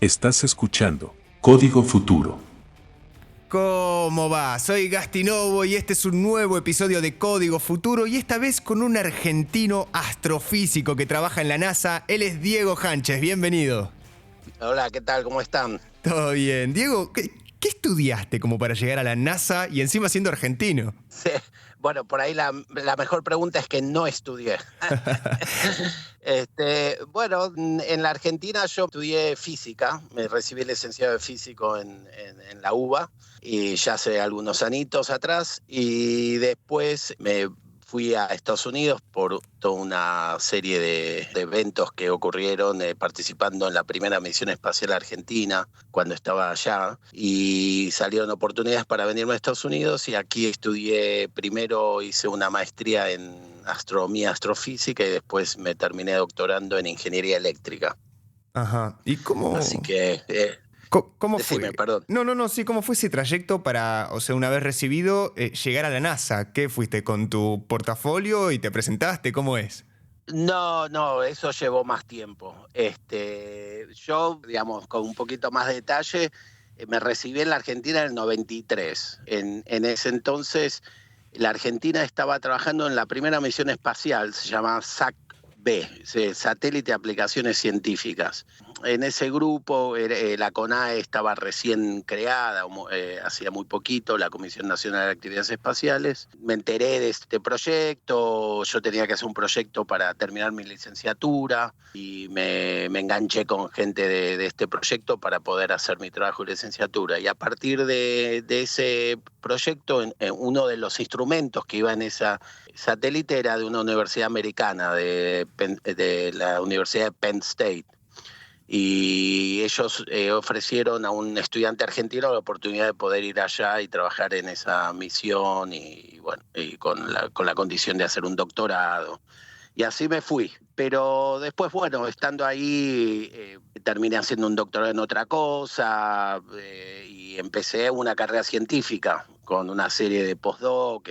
Estás escuchando Código Futuro. ¿Cómo va? Soy Gastinovo y este es un nuevo episodio de Código Futuro y esta vez con un argentino astrofísico que trabaja en la NASA. Él es Diego Hanches, bienvenido. Hola, ¿qué tal? ¿Cómo están? Todo bien. Diego, ¿qué estudiaste como para llegar a la NASA y encima siendo argentino? Sí, bueno, por ahí la mejor pregunta es que no estudié. Bueno, en la Argentina yo estudié física, me recibí licenciado de físico en la UBA y ya hace algunos añitos atrás, y después me fui a Estados Unidos por toda una serie de eventos que ocurrieron participando en la primera misión espacial argentina cuando estaba allá, y salieron oportunidades para venirme a Estados Unidos y aquí estudié. Primero hice una maestría en astronomía, astrofísica, y después me terminé doctorando en ingeniería eléctrica. Ajá. ¿Y cómo, Así que, cómo decime, fue? perdón. Sí, ¿cómo fue ese trayecto para, o sea, una vez recibido, llegar a la NASA? ¿Qué fuiste con tu portafolio y te presentaste? ¿Cómo es? No, eso llevó más tiempo. Yo, digamos, con un poquito más de detalle, me recibí en la Argentina en el 93. En ese entonces, la Argentina estaba trabajando en la primera misión espacial, se llama SAC-B, Satélite de Aplicaciones Científicas. En ese grupo, la CONAE estaba recién creada, hacía muy poquito, la Comisión Nacional de Actividades Espaciales. Me enteré de este proyecto, yo tenía que hacer un proyecto para terminar mi licenciatura y me enganché con gente de este proyecto para poder hacer mi trabajo de licenciatura. Y a partir de ese proyecto, uno de los instrumentos que iba en esa satélite era de una universidad americana, de la Universidad de Penn State. Y ellos ofrecieron a un estudiante argentino la oportunidad de poder ir allá y trabajar en esa misión, y bueno, y con la condición de hacer un doctorado. Y así me fui. Pero después, bueno, estando ahí, terminé haciendo un doctorado en otra cosa, y empecé una carrera científica con una serie de postdoc.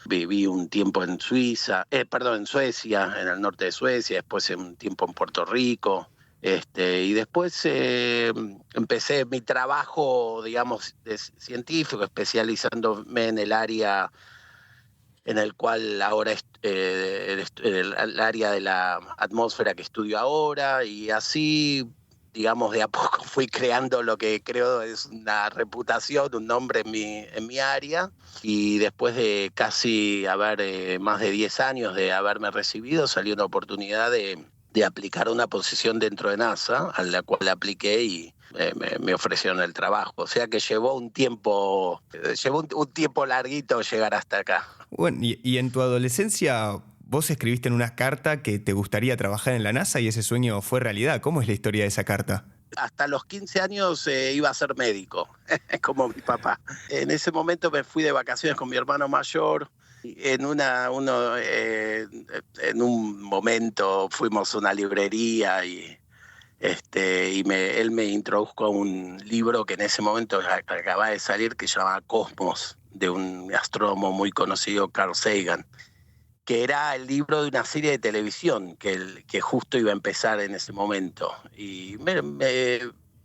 Viví un tiempo en en Suecia, en el norte de Suecia, después un tiempo en Puerto Rico. Y después empecé mi trabajo, digamos, científico, especializándome en el área en el cual ahora el área de la atmósfera que estudio ahora, y así, digamos, de a poco fui creando lo que creo es una reputación, un nombre en mi área. Y después de casi más de 10 años de haberme recibido, salió una oportunidad de aplicar una posición dentro de NASA, a la cual apliqué y me ofrecieron el trabajo. O sea que llevó un tiempo larguito llegar hasta acá. Bueno, y en tu adolescencia vos escribiste en una carta que te gustaría trabajar en la NASA y ese sueño fue realidad. ¿Cómo es la historia de esa carta? Hasta los 15 años iba a ser médico, como mi papá. En ese momento me fui de vacaciones con mi hermano mayor. En un momento fuimos a una librería él me introdujo a un libro que en ese momento acababa de salir, que se llamaba Cosmos, de un astrónomo muy conocido, Carl Sagan, que era el libro de una serie de televisión que justo iba a empezar en ese momento. Y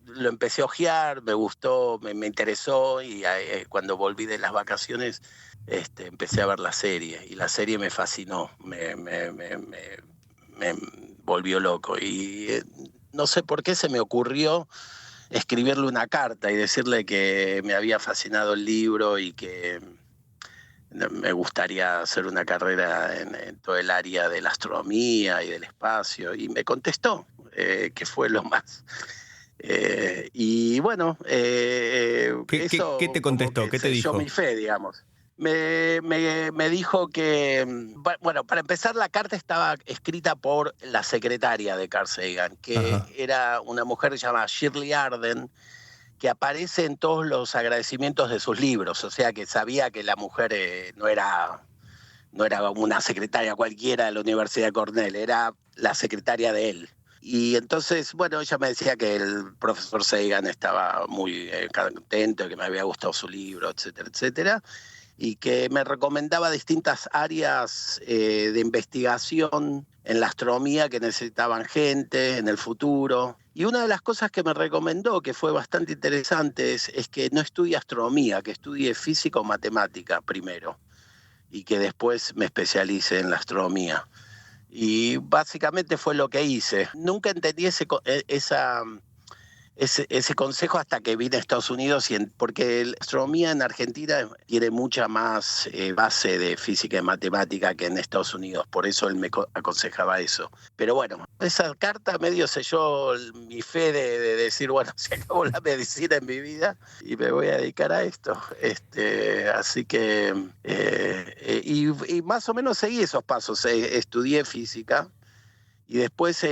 lo empecé a hojear, me gustó, me interesó, y cuando volví de las vacaciones empecé a ver la serie, y la serie me fascinó, me volvió loco. Y no sé por qué se me ocurrió escribirle una carta y decirle que me había fascinado el libro y que me gustaría hacer una carrera en todo el área de la astronomía y del espacio. Y me contestó, que fue lo más. Y bueno, ¿Qué eso te como contestó? que ¿Qué te selló dijo? mi fe, digamos. Me dijo que, bueno, para empezar, la carta estaba escrita por la secretaria de Carl Sagan, que Ajá. era una mujer llamada Shirley Arden, que aparece en todos los agradecimientos de sus libros. O sea que sabía que la mujer no era una secretaria cualquiera de la Universidad de Cornell, era la secretaria de él. Y entonces, bueno, ella me decía que el profesor Sagan estaba muy contento, que me había gustado su libro, etcétera, etcétera. y que me recomendaba distintas áreas de investigación en la astronomía que necesitaban gente en el futuro. Y una de las cosas que me recomendó, que fue bastante interesante, es que no estudie astronomía, que estudie física o matemática primero, y que después me especialice en la astronomía. Y básicamente fue lo que hice. Nunca entendí ese consejo hasta que vine a Estados Unidos, porque la astronomía en Argentina tiene mucha más base de física y matemática que en Estados Unidos, por eso él me aconsejaba eso. Pero bueno, esa carta medio selló mi fe de decir, bueno, se acabó la medicina en mi vida y me voy a dedicar a esto. Así que, y más o menos seguí esos pasos. Estudié física y después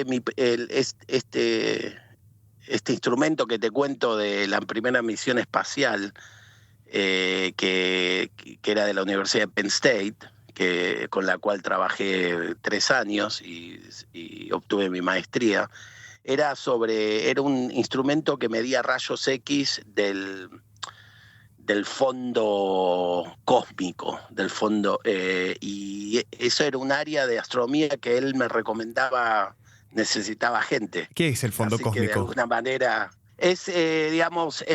este instrumento que te cuento de la primera misión espacial, que era de la Universidad de Penn State, con la cual trabajé 3 años y obtuve mi maestría, era un instrumento que medía rayos X del fondo cósmico, y eso era un área de astronomía que él me recomendaba. Necesitaba gente. ¿Qué es el fondo Así cósmico? Que de alguna manera es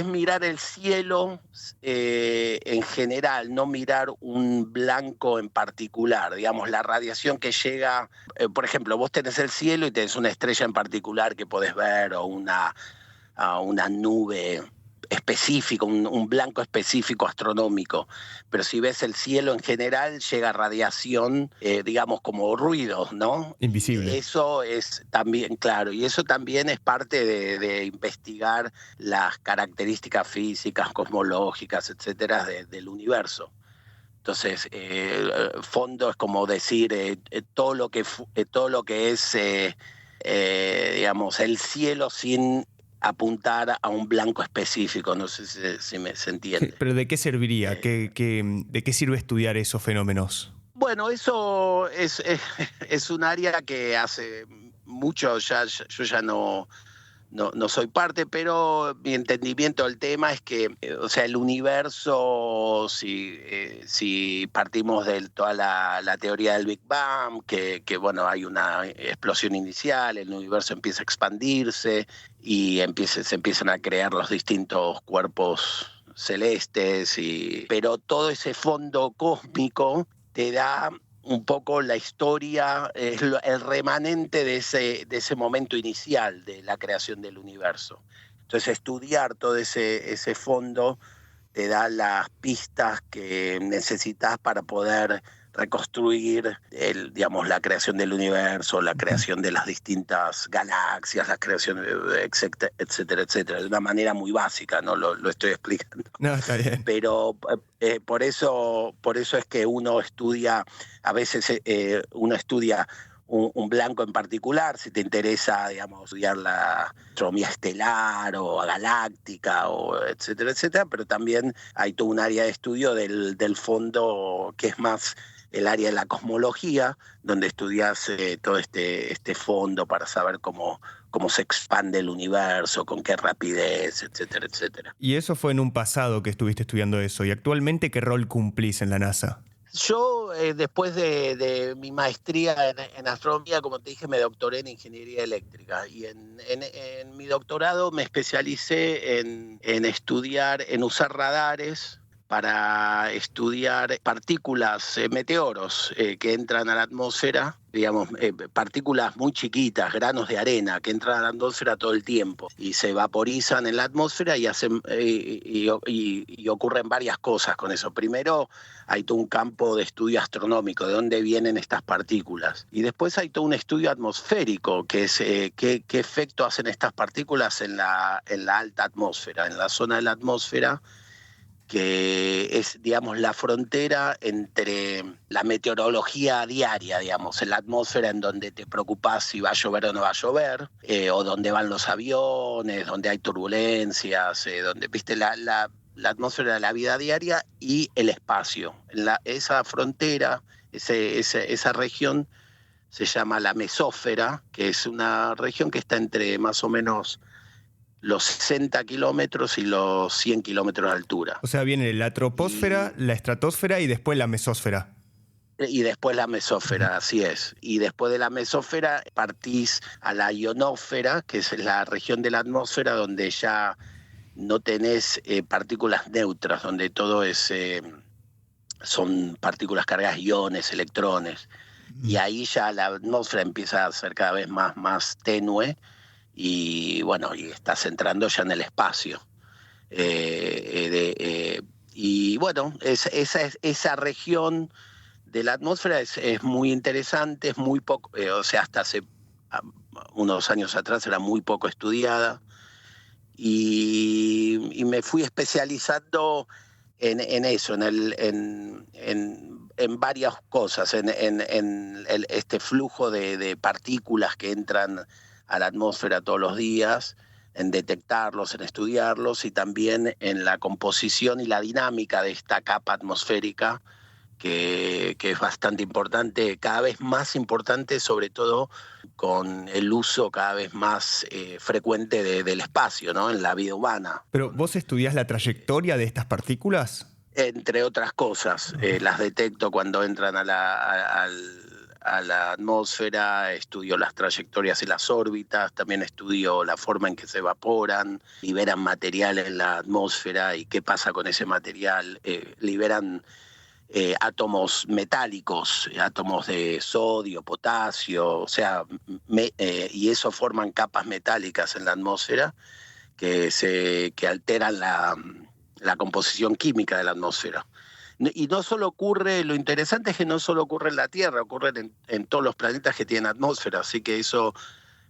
mirar el cielo en general, no mirar un blanco en particular. Digamos, la radiación que llega, por ejemplo, vos tenés el cielo y tenés una estrella en particular que podés ver, o una nube específico, un blanco específico astronómico. Pero si ves el cielo en general, llega radiación, digamos, como ruidos, ¿no? Invisible. Eso es también, claro, y eso también es parte de investigar las características físicas, cosmológicas, etcétera, del universo. Entonces, fondo es como decir todo lo que es, digamos, el cielo sin apuntar a un blanco específico. No sé si se entiende. ¿Pero de qué serviría? ¿De qué sirve estudiar esos fenómenos? Bueno, eso es un área que hace mucho yo ya no soy parte, pero mi entendimiento del tema es que, o sea, el universo, si partimos de toda la teoría del Big Bang, que bueno, hay una explosión inicial, el universo empieza a expandirse y se empiezan a crear los distintos cuerpos celestes, pero todo ese fondo cósmico te da un poco la historia, es el remanente de ese momento inicial de la creación del universo. Entonces, estudiar todo ese fondo te da las pistas que necesitas para poder reconstruir digamos, la creación del universo, la creación de las distintas galaxias, la creación, etcétera, etcétera, de una manera muy básica, no lo estoy explicando. No, está bien. Pero por eso es que uno estudia, a veces uno estudia un blanco en particular, si te interesa, digamos, estudiar la astronomía estelar o galáctica, o etcétera, etcétera, pero también hay todo un área de estudio del fondo que es más el área de la cosmología, donde estudias todo este fondo para saber cómo se expande el universo, con qué rapidez, etcétera, etcétera. Y eso fue en un pasado que estuviste estudiando eso. ¿Y actualmente qué rol cumplís en la NASA? Yo, después de mi maestría en astronomía, como te dije, me doctoré en ingeniería eléctrica. Y en mi doctorado me especialicé en usar radares para estudiar partículas, meteoros que entran a la atmósfera, digamos, partículas muy chiquitas, granos de arena que entran a la atmósfera todo el tiempo y se vaporizan en la atmósfera y ocurren varias cosas con eso. Primero, hay todo un campo de estudio astronómico, de dónde vienen estas partículas. Y después hay todo un estudio atmosférico, que es qué efecto hacen estas partículas en la alta atmósfera, en la zona de la atmósfera, que es, digamos, la frontera entre la meteorología diaria, digamos, en la atmósfera, en donde te preocupás si va a llover o no va a llover, o donde van los aviones, donde hay turbulencias, donde, viste, la atmósfera de la vida diaria, y el espacio. Esa frontera, esa región se llama la mesósfera, que es una región que está entre más o menos los 60 kilómetros y los 100 kilómetros de altura. O sea, viene la troposfera, la estratosfera y después la mesósfera. Y después la mesósfera, así es. Y después de la mesósfera partís a la ionósfera, que es la región de la atmósfera donde ya no tenés partículas neutras, donde todo es son partículas cargadas, iones, electrones. Y ahí ya la atmósfera empieza a ser cada vez más tenue y bueno, y estás entrando ya en el espacio. Y bueno, esa región de la atmósfera es muy interesante, es muy poco, o sea, hasta hace unos años atrás era muy poco estudiada, y me fui especializando en eso, en varias cosas, en este flujo de partículas que entran a la atmósfera todos los días, en detectarlos, en estudiarlos, y también en la composición y la dinámica de esta capa atmosférica, que es bastante importante, cada vez más importante, sobre todo con el uso cada vez más frecuente del espacio, ¿no? En la vida humana. ¿Pero vos estudiás la trayectoria de estas partículas? Entre otras cosas, las detecto cuando entran a la atmósfera, estudio las trayectorias y las órbitas, también estudio la forma en que se evaporan, liberan material en la atmósfera y qué pasa con ese material, liberan átomos metálicos, átomos de sodio, potasio, o sea, y eso forman capas metálicas en la atmósfera que alteran la composición química de la atmósfera. Y no solo ocurre, lo interesante es que no solo ocurre en la Tierra, ocurre en todos los planetas que tienen atmósfera, así que eso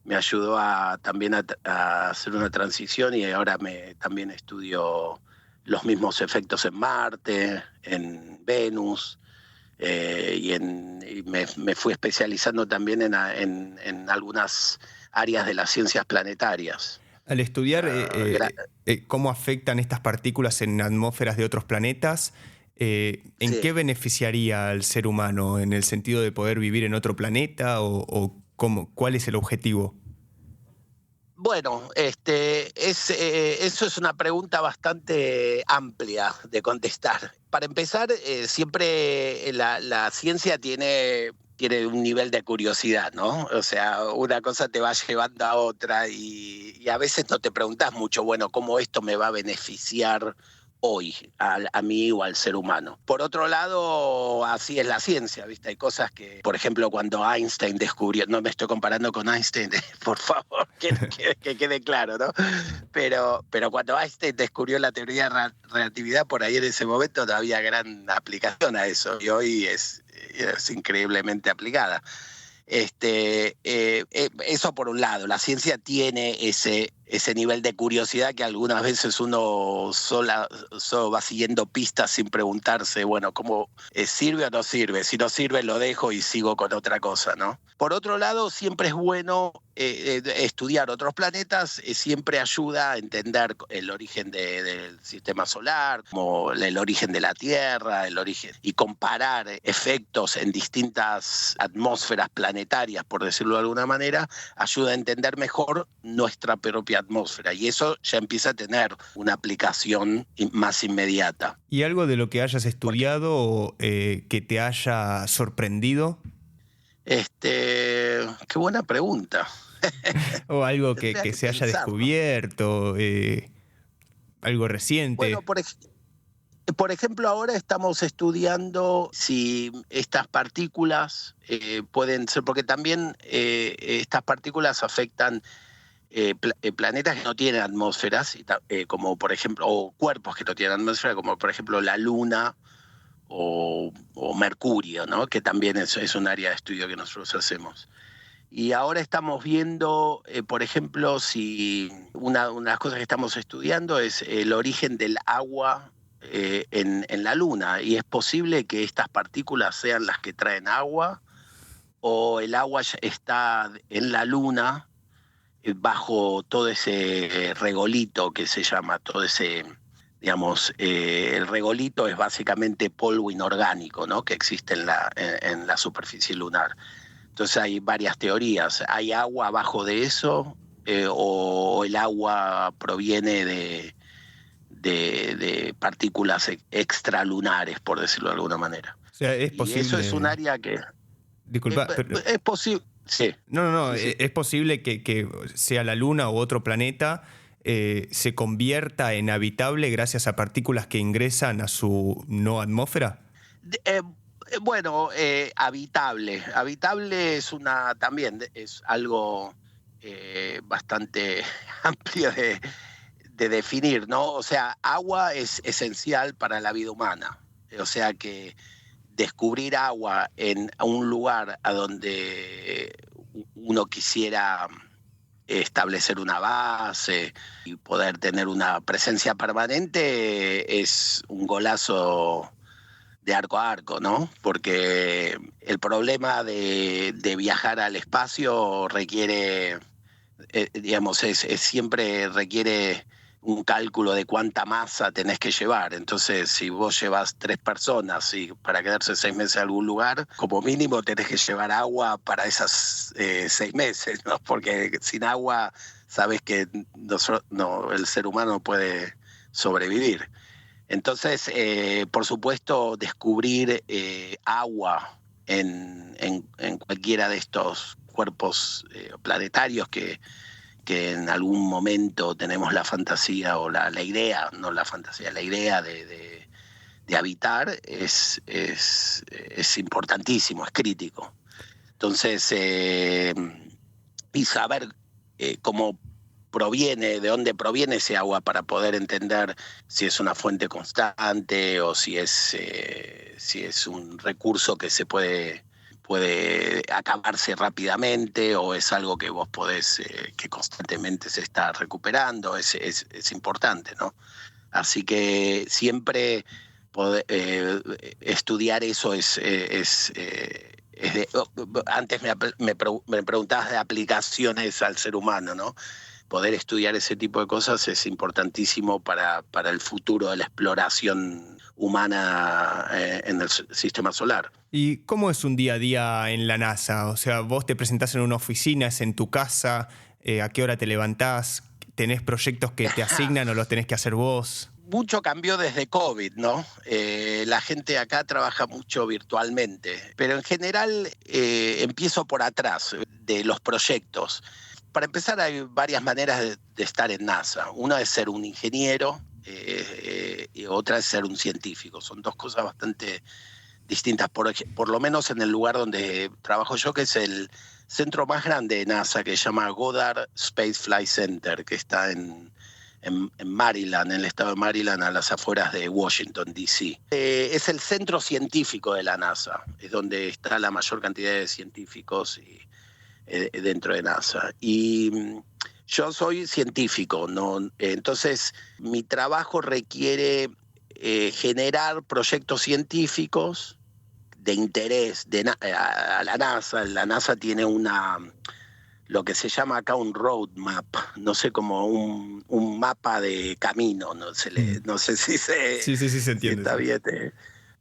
me ayudó también a hacer una transición, y ahora también estudio los mismos efectos en Marte, en Venus, y me fui especializando también en algunas áreas de las ciencias planetarias. Al estudiar cómo afectan estas partículas en atmósferas de otros planetas, ¿en Sí. qué beneficiaría al ser humano? ¿En el sentido de poder vivir en otro planeta? ¿O cuál es el objetivo? Bueno, eso es una pregunta bastante amplia de contestar. Para empezar, siempre la ciencia tiene un nivel de curiosidad, ¿no? O sea, una cosa te va llevando a otra, y a veces no te preguntas mucho, bueno, ¿cómo esto me va a beneficiar hoy a mí o al ser humano? Por otro lado, así es la ciencia, ¿viste? Hay cosas que, por ejemplo, cuando Einstein descubrió, no me estoy comparando con Einstein, por favor, que quede claro, ¿no? Pero cuando Einstein descubrió la teoría de relatividad, por ahí en ese momento no había gran aplicación a eso, y hoy es increíblemente aplicada. Eso por un lado, la ciencia tiene ese nivel de curiosidad que algunas veces uno solo va siguiendo pistas sin preguntarse, bueno, ¿cómo sirve o no sirve? Si no sirve, lo dejo y sigo con otra cosa, ¿no? Por otro lado, siempre es bueno estudiar otros planetas, siempre ayuda a entender el origen del sistema solar, como el origen de la Tierra, y comparar efectos en distintas atmósferas planetarias, por decirlo de alguna manera, ayuda a entender mejor nuestra propia atmósfera, y eso ya empieza a tener una aplicación más inmediata. ¿Y algo de lo que hayas estudiado que te haya sorprendido? Qué buena pregunta. ¿O algo que Tendría que se haya pensarlo. descubierto? ¿Algo reciente? Bueno, por ejemplo, ahora estamos estudiando si estas partículas pueden ser, porque también estas partículas afectan planetas que no tienen atmósferas, como por ejemplo, o cuerpos que no tienen atmósfera, como por ejemplo la Luna o Mercurio, ¿no? Que también es un área de estudio que nosotros hacemos. Y ahora estamos viendo, por ejemplo, si una de las cosas que estamos estudiando es el origen del agua en la Luna, y es posible que estas partículas sean las que traen agua, o el agua ya está en la Luna bajo todo ese regolito que se llama, todo ese, digamos, el regolito es básicamente polvo inorgánico, ¿no? Que existe en la superficie lunar. Entonces hay varias teorías. ¿Hay agua abajo de eso? o el agua proviene de partículas extralunares, por decirlo de alguna manera. O sea, es Y eso es un posible... área que Disculpa, pero... es posible. Sí. No, Sí, sí. es posible que sea la Luna u otro planeta se convierta en habitable gracias a partículas que ingresan a su no atmósfera. Bueno, habitable. Habitable es también es algo bastante amplio de definir, ¿no? O sea, agua es esencial para la vida humana. O sea que descubrir agua en un lugar a donde uno quisiera establecer una base y poder tener una presencia permanente es un golazo de arco a arco, ¿no? Porque el problema de viajar al espacio requiere, digamos, siempre requiere un cálculo de cuánta masa tenés que llevar. Entonces, si vos llevas 3 personas y para quedarse 6 meses en algún lugar, como mínimo tenés que llevar agua para esas 6 meses, ¿no? Porque sin agua sabés que el ser humano no puede sobrevivir. Entonces, por supuesto, descubrir agua en cualquiera de estos cuerpos planetarios que en algún momento tenemos la fantasía o la idea, no la fantasía, la idea de habitar es importantísimo, es crítico. Entonces, y saber cómo de dónde proviene ese agua para poder entender si es una fuente constante o si es un recurso que se puede acabarse rápidamente o es algo que vos podés, que constantemente se está recuperando, es importante, ¿no? Así que siempre estudiar eso antes me preguntabas de aplicaciones al ser humano, ¿no? Poder estudiar ese tipo de cosas es importantísimo para el futuro de la exploración humana en el sistema solar. ¿Y cómo es un día a día en la NASA? O sea, vos te presentás en una oficina, es en tu casa, ¿a qué hora te levantás? ¿Tenés proyectos que te asignan o los tenés que hacer vos? Mucho cambió desde COVID, ¿no? La gente acá trabaja mucho virtualmente, pero en general empiezo por atrás de los proyectos. Para empezar, hay varias maneras de estar en NASA. Una es ser un ingeniero y otra es ser un científico. Son dos cosas bastante distintas, por lo menos en el lugar donde trabajo yo, que es el centro más grande de NASA, que se llama Goddard Space Flight Center, que está en Maryland, en el estado de Maryland, a las afueras de Washington, D.C. Es el centro científico de la NASA, es donde está la mayor cantidad de científicos dentro de NASA. Y yo soy científico, ¿no? Entonces mi trabajo requiere generar proyectos científicos de interés a la NASA. La NASA tiene lo que se llama acá un roadmap, no sé, como un mapa de camino, no sé si se entiende. está bien.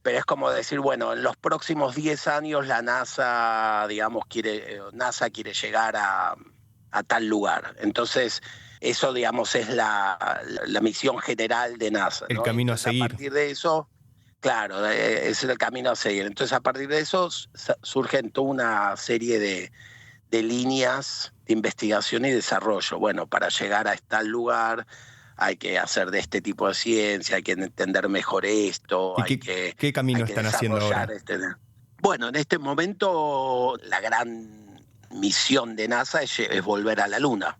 Pero es como decir, bueno, en los próximos 10 años la NASA, digamos, NASA quiere llegar a tal lugar. Entonces, eso, digamos, es la misión general de NASA, ¿no? El camino Entonces, a seguir. a partir de eso, claro, es el camino a seguir. Entonces, a partir de eso surgen toda una serie de líneas de investigación y desarrollo. Bueno, para llegar a tal lugar hay que hacer de este tipo de ciencia, hay que entender mejor esto. ¿Y qué camino están haciendo ahora? Bueno, en este momento la gran misión de NASA es volver a la Luna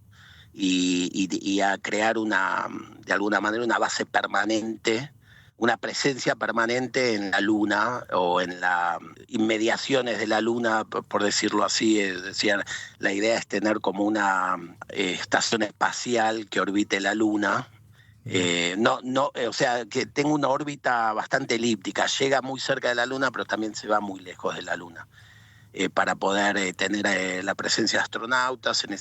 y a crear de alguna manera una base permanente, una presencia permanente en la Luna o en las inmediaciones de la Luna, por decirlo así. Es decir, la idea es tener como una estación espacial que orbite la Luna. O sea, que tenga una órbita bastante elíptica, llega muy cerca de la Luna, pero también se va muy lejos de la Luna, para poder tener la presencia de astronautas en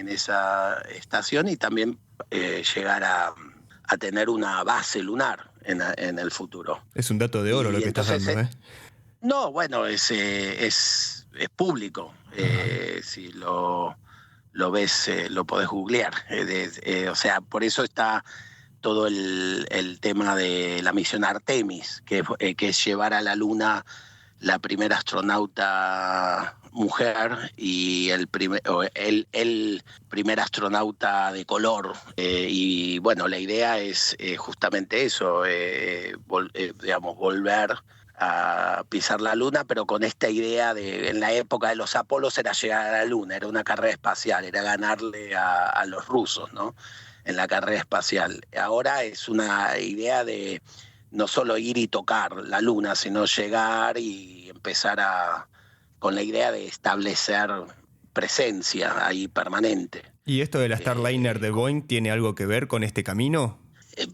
esa estación y también llegar a tener una base lunar en el futuro. Es un dato de oro lo que estás dando, ¿eh? No, bueno, es público. lo ves, lo podés googlear. O sea, por eso está todo el tema de la misión Artemis, que es llevar a la Luna la primera astronauta mujer y el primer astronauta de color. Y bueno, la idea es justamente eso, digamos, volver a pisar la Luna, pero con esta idea de, en la época de los Apolos era llegar a la Luna, era una carrera espacial, era ganarle a los rusos, ¿no? En la carrera espacial. Ahora es una idea de no solo ir y tocar la Luna, sino llegar y empezar con la idea de establecer presencia ahí permanente. ¿Y esto de la Starliner de Boeing tiene algo que ver con este camino?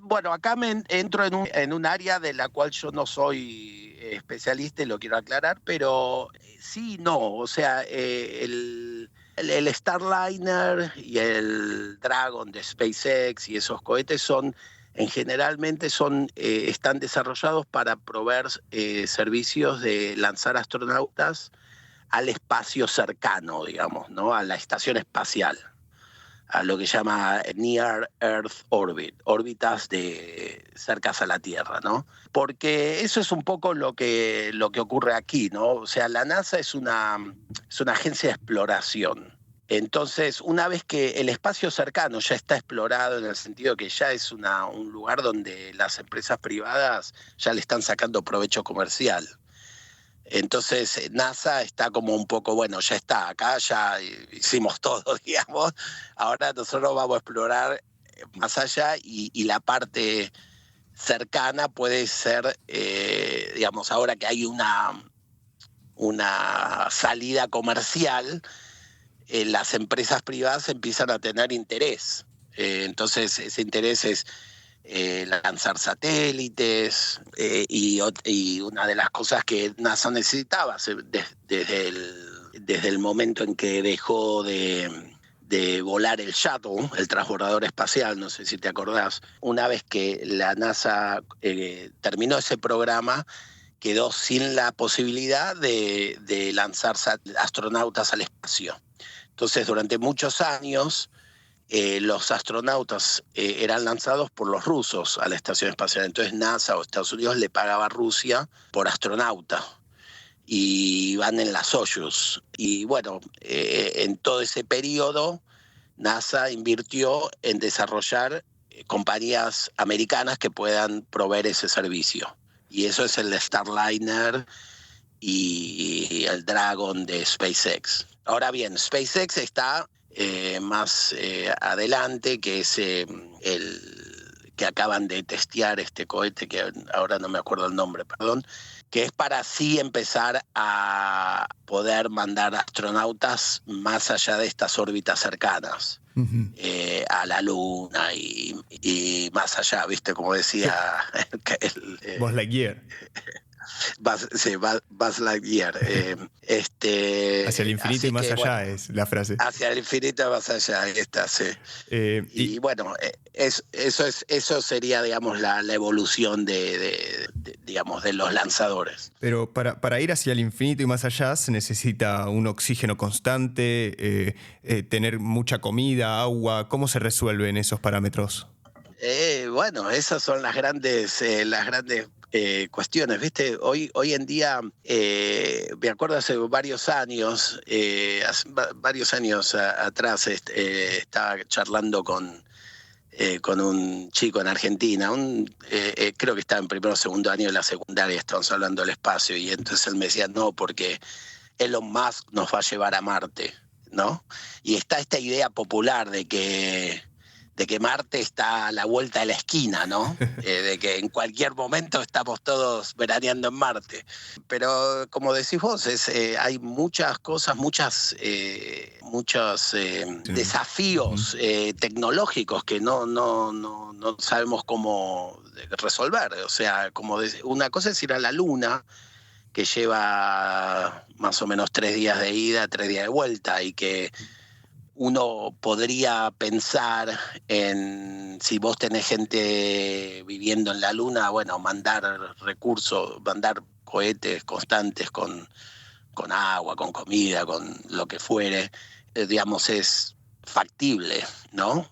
Bueno, acá entro en un área de la cual yo no soy especialista y lo quiero aclarar, pero sí, no, o sea, el Starliner y el Dragon de SpaceX y esos cohetes generalmente están desarrollados para proveer servicios de lanzar astronautas al espacio cercano, digamos, ¿no? A la estación espacial, a lo que llama Near Earth Orbit, órbitas cercas a la Tierra, ¿no? Porque eso es un poco lo que ocurre aquí, ¿no? O sea, la NASA es una agencia de exploración. Entonces, una vez que el espacio cercano ya está explorado, en el sentido que ya es un lugar donde las empresas privadas ya le están sacando provecho comercial. Entonces NASA está como un poco, bueno, ya está, acá ya hicimos todo, digamos, ahora nosotros vamos a explorar más allá y la parte cercana puede ser, digamos, ahora que hay una salida comercial, las empresas privadas empiezan a tener interés. Entonces ese interés es lanzar satélites y una de las cosas que NASA necesitaba desde el momento en que dejó de volar el Shuttle, el transbordador espacial, no sé si te acordás, una vez que la NASA terminó ese programa, quedó sin la posibilidad de lanzar astronautas al espacio. Entonces, durante muchos años, los astronautas eran lanzados por los rusos a la estación espacial. Entonces NASA o Estados Unidos le pagaba a Rusia por astronauta y van en la Soyuz. Y bueno, en todo ese periodo NASA invirtió en desarrollar compañías americanas que puedan proveer ese servicio. Y eso es el Starliner y el Dragon de SpaceX. Ahora bien, SpaceX está más adelante, que es el que acaban de testear este cohete, que ahora no me acuerdo el nombre, perdón, que es para así empezar a poder mandar astronautas más allá de estas órbitas cercanas, a la Luna y más allá, ¿viste? Como decía Buzz Lightyear. Buzz Lightyear. Hacia el infinito y más allá, bueno, es la frase. Hacia el infinito y más allá, ahí está, sí. Y bueno, eso sería, digamos, la evolución digamos, de los lanzadores. Pero para ir hacia el infinito y más allá se necesita un oxígeno constante, tener mucha comida, agua. ¿Cómo se resuelven esos parámetros? Bueno, esas son las grandes cuestiones, ¿viste? Hoy en día, me acuerdo hace varios años atrás, estaba charlando con un chico en Argentina, creo que estaba en primero o segundo año de la secundaria, estábamos hablando del espacio, y entonces él me decía, no, porque Elon Musk nos va a llevar a Marte, ¿no? Y está esta idea popular de que Marte está a la vuelta de la esquina, ¿no? De que en cualquier momento estamos todos veraneando en Marte. Pero como decís vos, hay muchas cosas, muchos desafíos tecnológicos que no sabemos cómo resolver. O sea, una cosa es ir a la Luna, que lleva más o menos 3 días de ida, 3 días de vuelta, y que uno podría pensar en, si vos tenés gente viviendo en la Luna, bueno, mandar recursos, mandar cohetes constantes con agua, con comida, con lo que fuere, digamos, es factible, ¿no?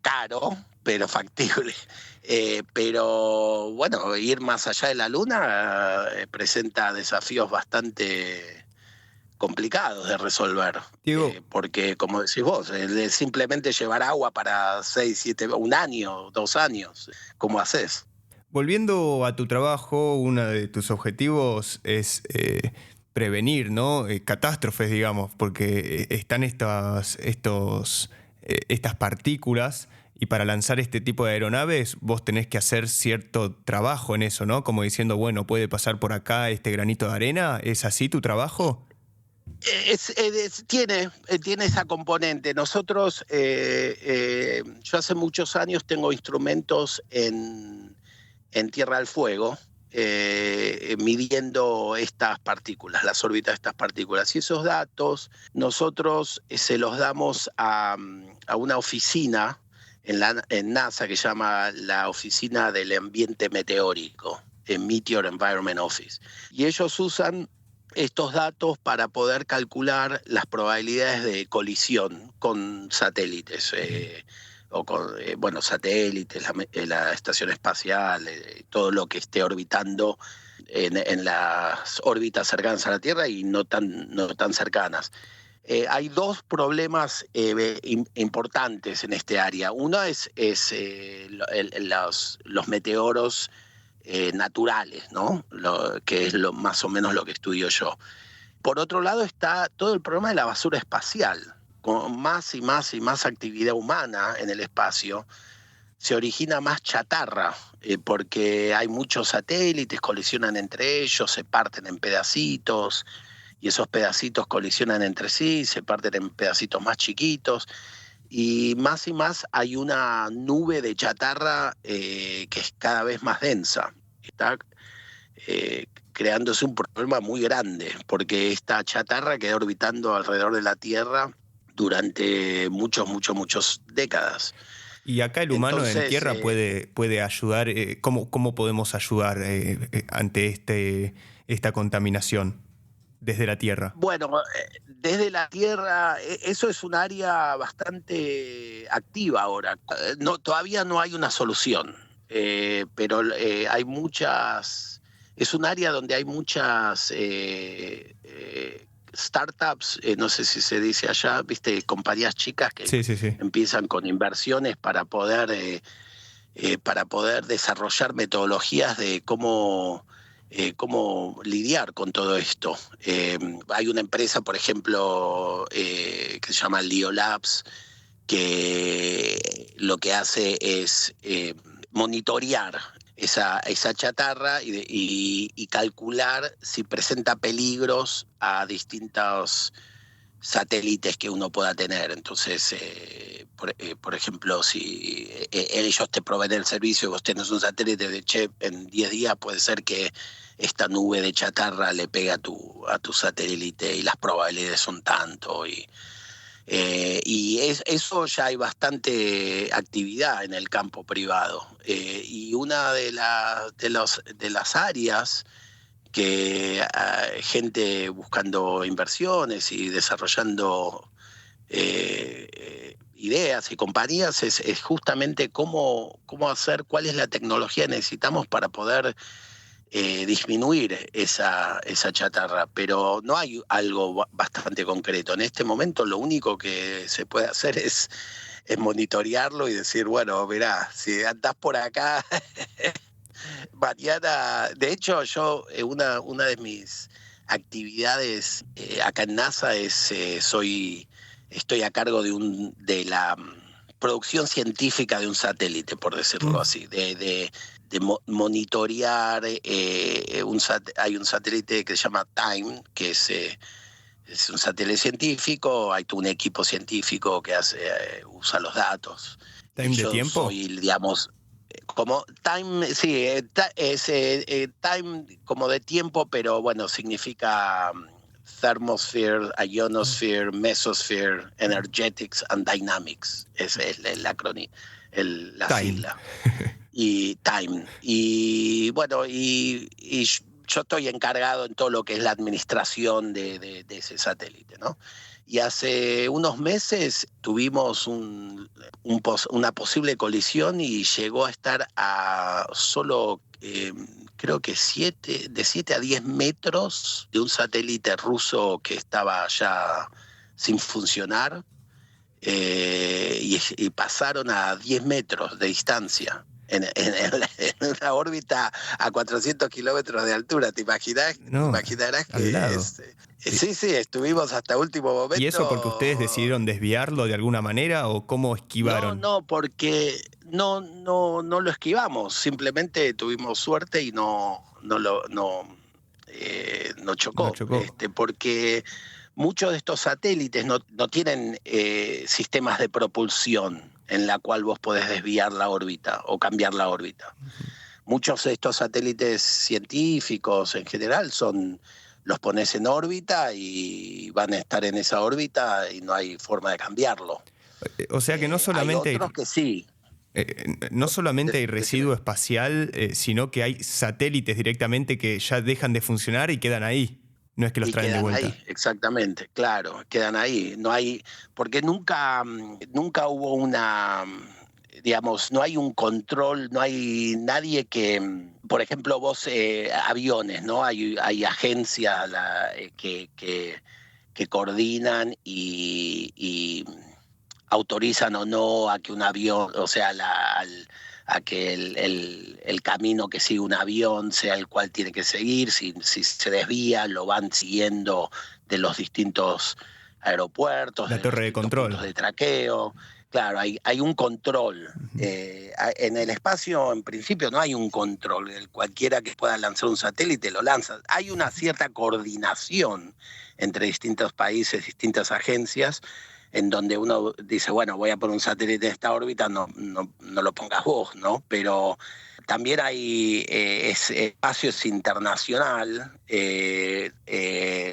Caro, pero factible. Pero bueno, ir más allá de la Luna presenta desafíos bastante complicados de resolver. Diego, Porque, como decís vos, de simplemente llevar agua para 6, 7, un año, 2 años, ¿cómo haces? volviendo a tu trabajo, uno de tus objetivos es prevenir, ¿no? Catástrofes, digamos, porque están estas partículas y para lanzar este tipo de aeronaves vos tenés que hacer cierto trabajo en eso, ¿no? Como diciendo, bueno, puede pasar por acá este granito de arena. ¿Es así tu trabajo? Tiene esa componente. Nosotros, yo hace muchos años tengo instrumentos en Tierra del Fuego, midiendo estas partículas, las órbitas de estas partículas. Y esos datos nosotros se los damos a una oficina en NASA que se llama la Oficina del Ambiente Meteórico, en Meteor Environment Office. Y ellos usan estos datos para poder calcular las probabilidades de colisión con satélites, o con satélites, la estación espacial, todo lo que esté orbitando en las órbitas cercanas a la Tierra y no tan cercanas. Hay dos problemas importantes en este área. Uno es los meteoros naturales, ¿no? Que es más o menos lo que estudio yo. Por otro lado está todo el problema de la basura espacial. Con más y más y más actividad humana en el espacio, se origina más chatarra, porque hay muchos satélites, colisionan entre ellos, se parten en pedacitos, y esos pedacitos colisionan entre sí, se parten en pedacitos más chiquitos, y más hay una nube de chatarra que es cada vez más densa. Está creándose un problema muy grande, porque esta chatarra queda orbitando alrededor de la Tierra durante muchas décadas. Y acá el humano en Entonces, tierra puede ayudar. ¿Cómo podemos ayudar ante esta contaminación desde la Tierra? bueno, desde la Tierra, eso es un área bastante activa ahora. Todavía no hay una solución, pero hay muchas. Es un área donde hay muchas startups, no sé si se dice allá, viste, compañías chicas que Sí, sí, sí. empiezan con inversiones para poder desarrollar metodologías de cómo lidiar con todo esto. Hay una empresa, por ejemplo, que se llama Leo Labs, que lo que hace es monitorear esa chatarra y calcular si presenta peligros a distintos satélites que uno pueda tener. Entonces, por ejemplo, si ellos te proveen el servicio y vos tenés un satélite de en 10 días puede ser que esta nube de chatarra le pegue a tu satélite y las probabilidades son tanto. Eso ya hay bastante actividad en el campo privado. Y una de las áreas que gente buscando inversiones y desarrollando ideas y compañías es justamente cómo hacer, cuál es la tecnología que necesitamos para poder disminuir esa chatarra, pero no hay algo bastante concreto. En este momento lo único que se puede hacer es monitorearlo y decir, bueno, mirá, si andás por acá, mañana, de hecho yo, una de mis actividades acá en NASA es, estoy a cargo de la producción científica de un satélite, por decirlo así, de monitorear. Hay un satélite que se llama Time, que es un satélite científico, hay todo un equipo científico que usa los datos. ¿Time de tiempo? Soy, digamos, como Time, sí, es Time como de tiempo, pero bueno, significa Thermosphere, Ionosphere, Mesosphere, Energetics and Dynamics. Ese es el acrónimo, la sigla. Y Time. Y bueno, y yo estoy encargado en todo lo que es la administración de ese satélite, ¿no? Y hace unos meses tuvimos una posible colisión y llegó a estar a solo, creo que de 7 a 10 metros de un satélite ruso que estaba ya sin funcionar, y pasaron a 10 metros de distancia. En una órbita a 400 kilómetros de altura, ¿te imaginas? No, Imaginarás al que lado. sí, estuvimos hasta último momento. ¿Y eso porque ustedes decidieron desviarlo de alguna manera o cómo esquivaron? No, porque no lo esquivamos, simplemente tuvimos suerte y no No chocó, chocó. porque muchos de estos satélites no tienen sistemas de propulsión en la cual vos podés desviar la órbita o cambiar la órbita. Muchos de estos satélites científicos en general los pones en órbita y van a estar en esa órbita y no hay forma de cambiarlo. O sea que no Hay solamente otros que sí. no solamente hay residuo espacial, sino que hay satélites directamente que ya dejan de funcionar y quedan ahí. No es que los Y traen de quedan vuelta. ahí, exactamente, claro, quedan ahí. No hay, porque nunca hubo digamos, no hay un control, no hay nadie que, por ejemplo, vos, aviones, ¿no? Hay agencias que coordinan y autorizan o no a que un avión, o sea, a que el camino que sigue un avión sea el cual tiene que seguir, si se desvía, lo van siguiendo de los distintos aeropuertos, La de los torre de distintos control. puntos de traqueo. Claro, hay un control. En el espacio, en principio, no hay un control. Cualquiera que pueda lanzar un satélite lo lanza. Hay una cierta coordinación entre distintos países, distintas agencias, en donde uno dice, bueno, voy a poner un satélite en esta órbita, no lo pongas vos, ¿no? Pero también hay espacio es internacional,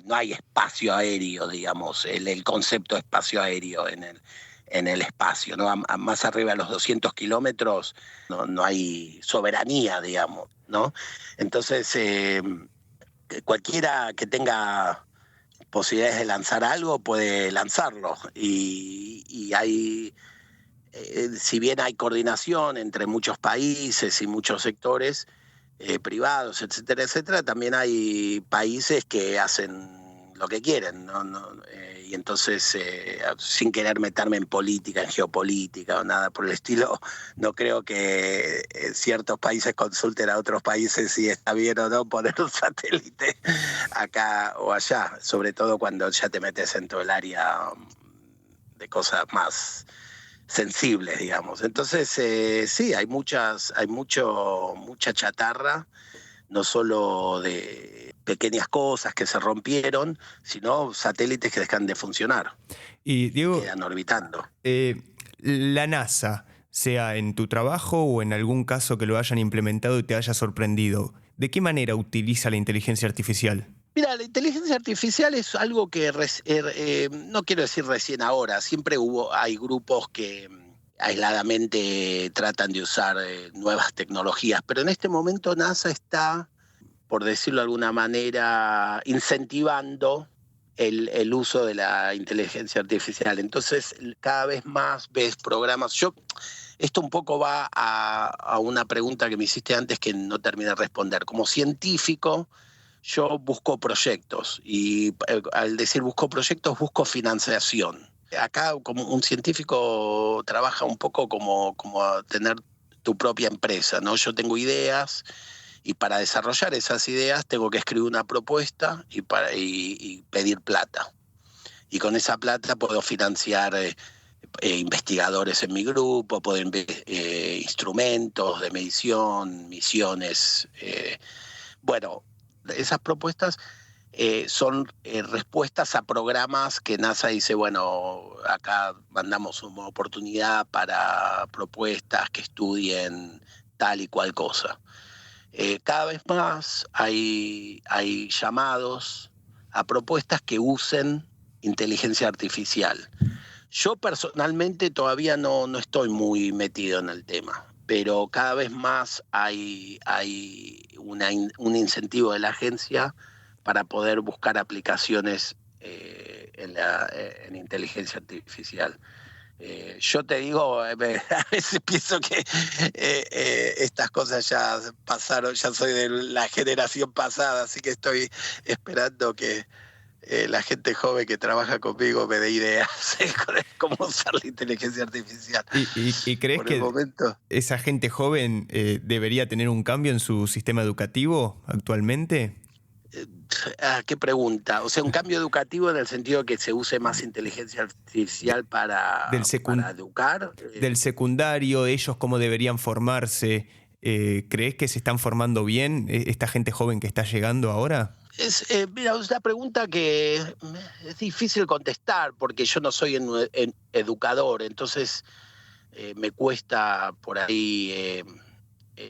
no hay espacio aéreo, digamos, el concepto de espacio aéreo en el espacio, ¿no? Más arriba de los 200 kilómetros no hay soberanía, digamos, ¿no? Entonces, cualquiera que tenga posibilidades de lanzar algo puede lanzarlo y hay, si bien hay coordinación entre muchos países y muchos sectores privados, etcétera, etcétera, también hay países que hacen lo que quieren, y entonces, sin querer meterme en política, en geopolítica o nada por el estilo, no creo que ciertos países consulten a otros países si está bien o no poner un satélite acá o allá, sobre todo cuando ya te metes en todo el área de cosas más sensibles, digamos. Entonces, sí, hay mucha chatarra, no solo de pequeñas cosas que se rompieron, sino satélites que dejan de funcionar Y Diego, quedan orbitando. La NASA, sea en tu trabajo o en algún caso que lo hayan implementado y te haya sorprendido, ¿de qué manera utiliza la inteligencia artificial? Mira, la inteligencia artificial es algo que no quiero decir recién ahora, siempre hay grupos que aisladamente tratan de usar nuevas tecnologías, pero en este momento NASA está, por decirlo de alguna manera, incentivando el uso de la inteligencia artificial. Entonces, cada vez más ves programas. Esto un poco va a una pregunta que me hiciste antes que no terminé de responder. Como científico, yo busco proyectos y al decir busco proyectos, busco financiación. Acá, como un científico, trabaja un poco como tener tu propia empresa, ¿no? Yo tengo ideas y para desarrollar esas ideas tengo que escribir una propuesta y pedir plata. Y con esa plata puedo financiar investigadores en mi grupo, puedo instrumentos de medición, misiones. Bueno, esas propuestas son respuestas a programas que NASA dice, bueno, acá mandamos una oportunidad para propuestas que estudien tal y cual cosa. Cada vez más hay llamados a propuestas que usen inteligencia artificial. Yo personalmente todavía no estoy muy metido en el tema, pero cada vez más hay un incentivo de la agencia para poder buscar aplicaciones en inteligencia artificial. Yo te digo, a veces pienso que estas cosas ya pasaron, ya soy de la generación pasada, así que estoy esperando que la gente joven que trabaja conmigo me dé ideas de cómo usar la inteligencia artificial. ¿Y crees Por el que momento, esa gente joven debería tener un cambio en su sistema educativo actualmente? ¿qué pregunta? O sea, un cambio educativo en el sentido de que se use más inteligencia artificial Del, para educar. del secundario, ellos cómo deberían formarse. ¿Crees que se están formando bien esta gente joven que está llegando ahora? Mira, es una pregunta que es difícil contestar porque yo no soy educador, entonces me cuesta por ahí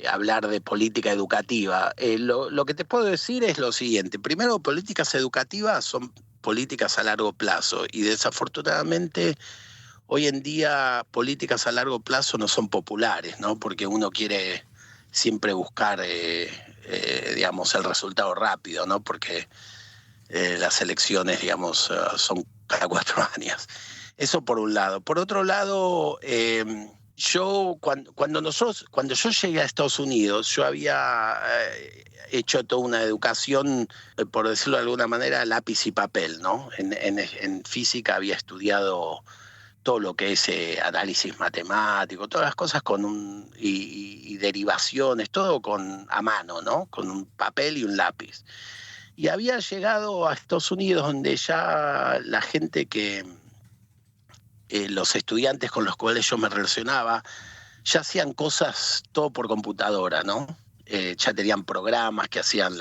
hablar de política educativa. Lo que te puedo decir es lo siguiente. Primero, políticas educativas son políticas a largo plazo y desafortunadamente hoy en día políticas a largo plazo no son populares, ¿no? Porque uno quiere siempre buscar, digamos, el resultado rápido, ¿no? Porque las elecciones, digamos, son cada 4 años. Eso por un lado. Por otro lado, cuando yo llegué a Estados Unidos, yo había hecho toda una educación, por decirlo de alguna manera, lápiz y papel, ¿no? En física había estudiado todo lo que es análisis matemático, todas las cosas y derivaciones, todo a mano, ¿no? Con un papel y un lápiz. Y había llegado a Estados Unidos donde ya la gente los estudiantes con los cuales yo me relacionaba, ya hacían cosas todo por computadora, ¿no? Ya tenían programas que hacían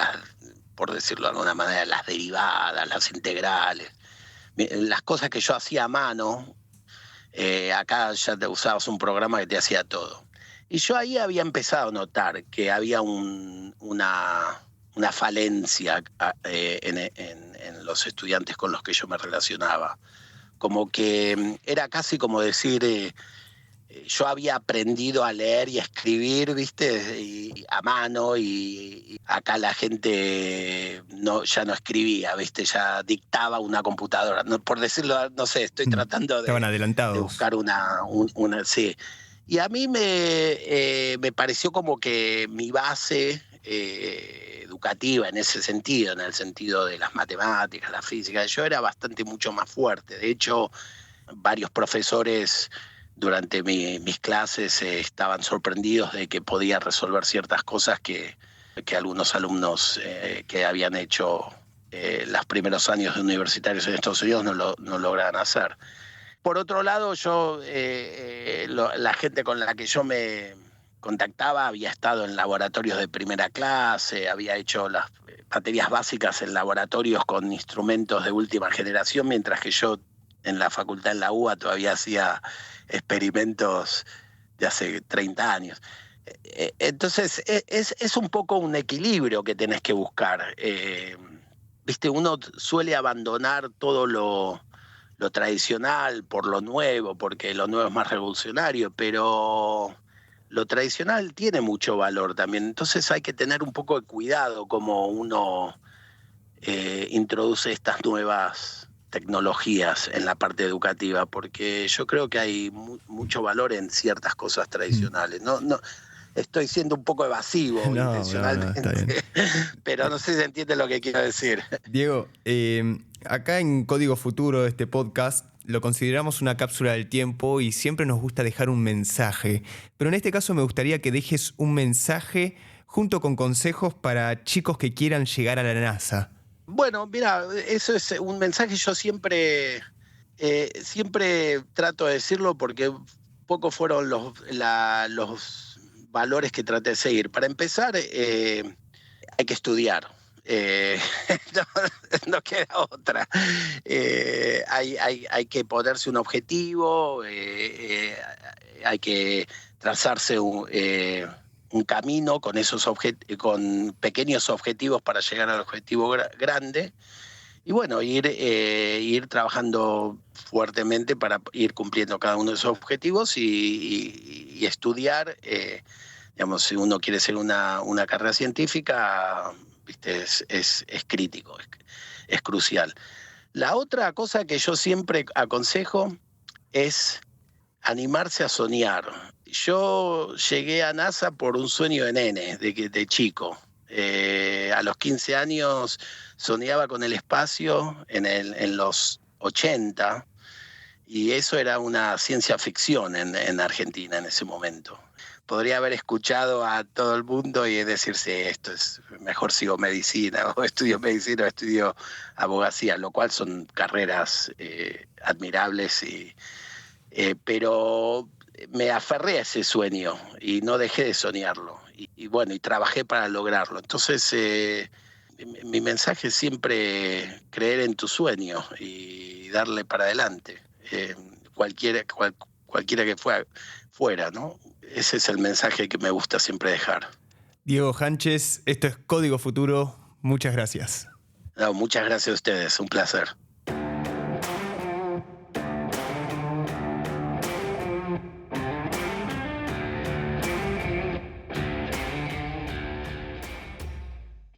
por decirlo de alguna manera, las derivadas, las integrales. Las cosas que yo hacía a mano, acá ya te usabas un programa que te hacía todo. Y yo ahí había empezado a notar que había una falencia en los estudiantes con los que yo me relacionaba. Como que era casi como decir, yo había aprendido a leer y a escribir, ¿viste? A mano, y acá la gente ya no escribía, ¿viste? Ya dictaba una computadora. No, por decirlo, no sé, estoy tratando Estaban de adelantados. buscar una sí. Y a mí me pareció como que mi base educativa en ese sentido, en el sentido de las matemáticas, la física, yo era mucho más fuerte. De hecho, varios profesores durante mis clases estaban sorprendidos de que podía resolver ciertas cosas que algunos alumnos que habían hecho los primeros años de universitarios en Estados Unidos no lograban hacer. Por otro lado, la gente con la que yo me contactaba había estado en laboratorios de primera clase, había hecho las materias básicas en laboratorios con instrumentos de última generación, mientras que yo en la facultad en la UBA todavía hacía experimentos de hace 30 años. Entonces, es un poco un equilibrio que tenés que buscar. Viste, uno suele abandonar todo lo tradicional por lo nuevo, porque lo nuevo es más revolucionario, pero lo tradicional tiene mucho valor también. Entonces hay que tener un poco de cuidado como uno introduce estas nuevas tecnologías en la parte educativa, porque yo creo que hay mucho valor en ciertas cosas tradicionales. No, estoy siendo un poco evasivo intencionalmente, está bien. pero no sé si se entiende lo que quiero decir. Diego, acá en Código Futuro, este podcast, lo consideramos una cápsula del tiempo y siempre nos gusta dejar un mensaje. Pero en este caso me gustaría que dejes un mensaje junto con consejos para chicos que quieran llegar a la NASA. Bueno, mira, eso es un mensaje que yo siempre trato de decirlo porque pocos fueron los valores que traté de seguir. Para empezar, hay que estudiar. No queda otra. Hay que ponerse un objetivo, hay que trazarse un camino con pequeños objetivos para llegar al objetivo grande. Y bueno, ir trabajando fuertemente para ir cumpliendo cada uno de esos objetivos y estudiar. Digamos, si uno quiere hacer una carrera científica, ¿viste? Es crítico, es crucial. La otra cosa que yo siempre aconsejo es animarse a soñar. Yo llegué a NASA por un sueño de nene, de chico. A los 15 años soñaba con el espacio en los 80, y eso era una ciencia ficción en Argentina en ese momento. Podría haber escuchado a todo el mundo y decirse, esto es, mejor sigo medicina, o estudio medicina, o estudio abogacía, lo cual son carreras admirables, pero me aferré a ese sueño y no dejé de soñarlo. Y trabajé para lograrlo. Entonces, mi mensaje es siempre creer en tu sueño y darle para adelante, cualquiera que fuera, ¿no? Ese es el mensaje que me gusta siempre dejar. Diego Hanches, esto es Código Futuro. Muchas gracias. No, muchas gracias a ustedes, un placer.